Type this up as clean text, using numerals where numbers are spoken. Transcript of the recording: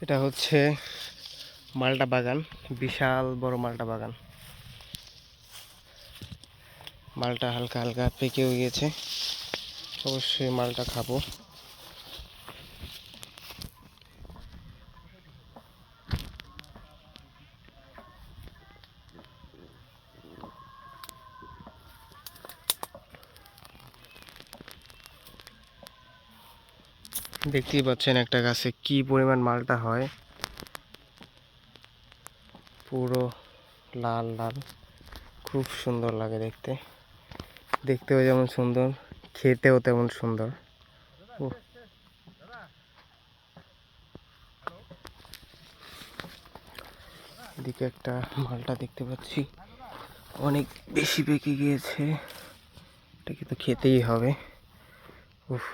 এটা হচ্ছে মালটা বাগান, বিশাল বড় মালটা বাগান। মালটা হালকা হালকা পেকেও গিয়েছে, অবশ্যই মালটা খাবো। দেখতেই পাচ্ছেন একটা গাছে কি পরিমাণ মালটা হয়, পুরো লাল লাল, খুব সুন্দর লাগে দেখতে। দেখতেও যেমন সুন্দর, খেতেও তেমন সুন্দর। এদিকে একটা মালটা দেখতে পাচ্ছি, অনেক বেশি পেকে গিয়েছে, এটাকে তো খেতেই হবে। উফ,